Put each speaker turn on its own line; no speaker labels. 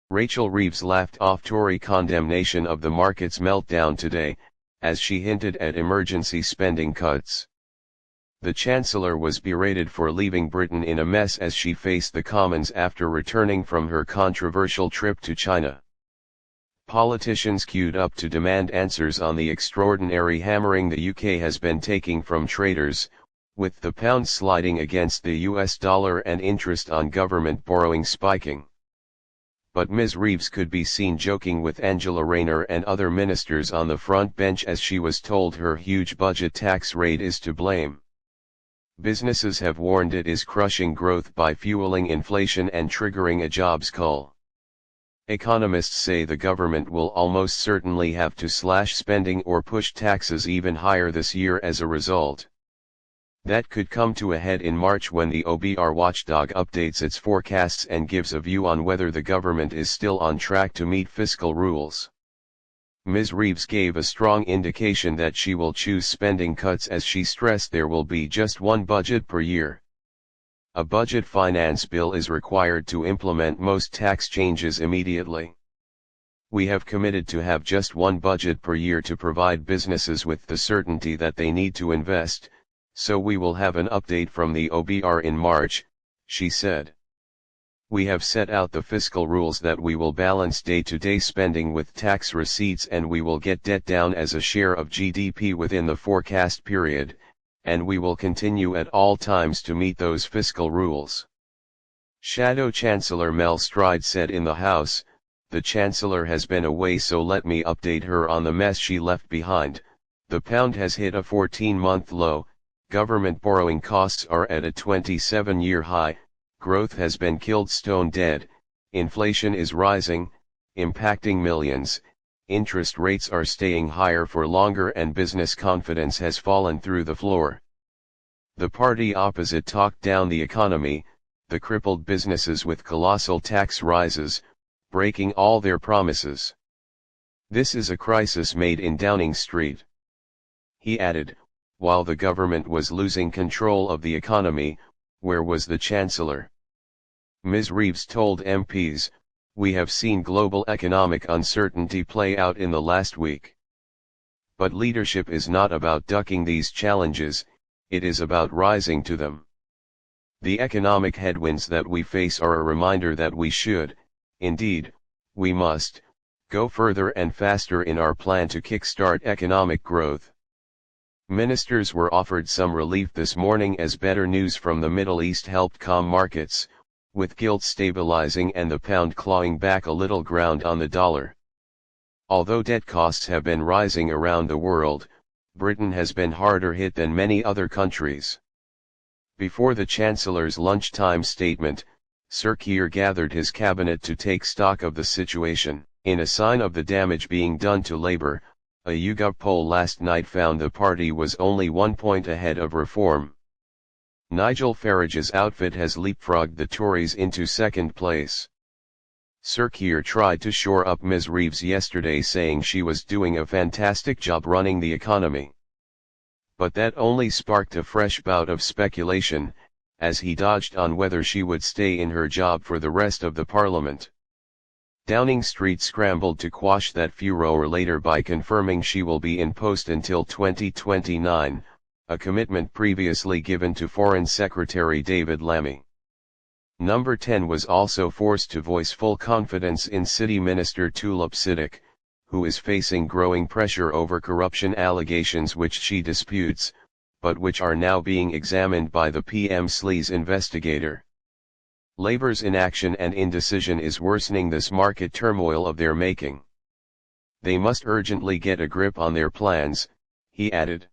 Rachel Reeves laughed off Tory condemnation of the market's meltdown today, as she hinted at emergency spending cuts. The Chancellor was berated for leaving Britain in a mess as she faced the Commons after returning from her controversial trip to China. Politicians queued up to demand answers on the extraordinary hammering the UK has been taking from traders, with the pound sliding against the US dollar and interest on government borrowing spiking. But Ms. Reeves could be seen joking with Angela Rayner and other ministers on the front bench as she was told her huge budget tax raid is to blame. Businesses have warned it is crushing growth by fueling inflation and triggering a jobs cull. Economists say the government will almost certainly have to slash spending or push taxes even higher this year as a result. That could come to a head in March when the OBR watchdog updates its forecasts and gives a view on whether the government is still on track to meet fiscal rules. Ms. Reeves gave a strong indication that she will choose spending cuts as she stressed there will be just one budget per year. A budget finance bill is required to implement most tax changes immediately. We have committed to have just one budget per year to provide businesses with the certainty that they need to invest, so we will have an update from the OBR in March, she said. We have set out the fiscal rules that we will balance day-to-day spending with tax receipts and we will get debt down as a share of GDP within the forecast period, and we will continue at all times to meet those fiscal rules. Shadow Chancellor Mel Stride said in the House, "The Chancellor has been away, so let me update her on the mess she left behind. The pound has hit a 14-month low, government borrowing costs are at a 27-year high, growth has been killed stone dead, inflation is rising, impacting millions, interest rates are staying higher for longer and business confidence has fallen through the floor." The party opposite talked down the economy, the crippled businesses with colossal tax rises, breaking all their promises. "This is a crisis made in Downing Street," he added. While the government was losing control of the economy, where was the Chancellor? Ms. Reeves told MPs, "We have seen global economic uncertainty play out in the last week. But leadership is not about ducking these challenges, it is about rising to them. The economic headwinds that we face are a reminder that we should, indeed, we must, go further and faster in our plan to kickstart economic growth." Ministers were offered some relief this morning as better news from the Middle East helped calm markets, with gilt stabilizing and the pound clawing back a little ground on the dollar. Although debt costs have been rising around the world, Britain has been harder hit than many other countries. Before the Chancellor's lunchtime statement, Sir Keir gathered his cabinet to take stock of the situation. In a sign of the damage being done to Labour, a YouGov poll last night found the party was only 1 point ahead of Reform. Nigel Farage's outfit has leapfrogged the Tories into second place. Sir Keir tried to shore up Ms. Reeves yesterday, saying she was doing a fantastic job running the economy. But that only sparked a fresh bout of speculation, as he dodged on whether she would stay in her job for the rest of the Parliament. Downing Street scrambled to quash that furor later by confirming she will be in post until 2029, a commitment previously given to Foreign Secretary David Lammy. Number 10 was also forced to voice full confidence in City Minister Tulip Siddiq, who is facing growing pressure over corruption allegations which she disputes, but which are now being examined by the PM Sleaze investigator. Labour's inaction and indecision is worsening this market turmoil of their making. They must urgently get a grip on their plans, he added.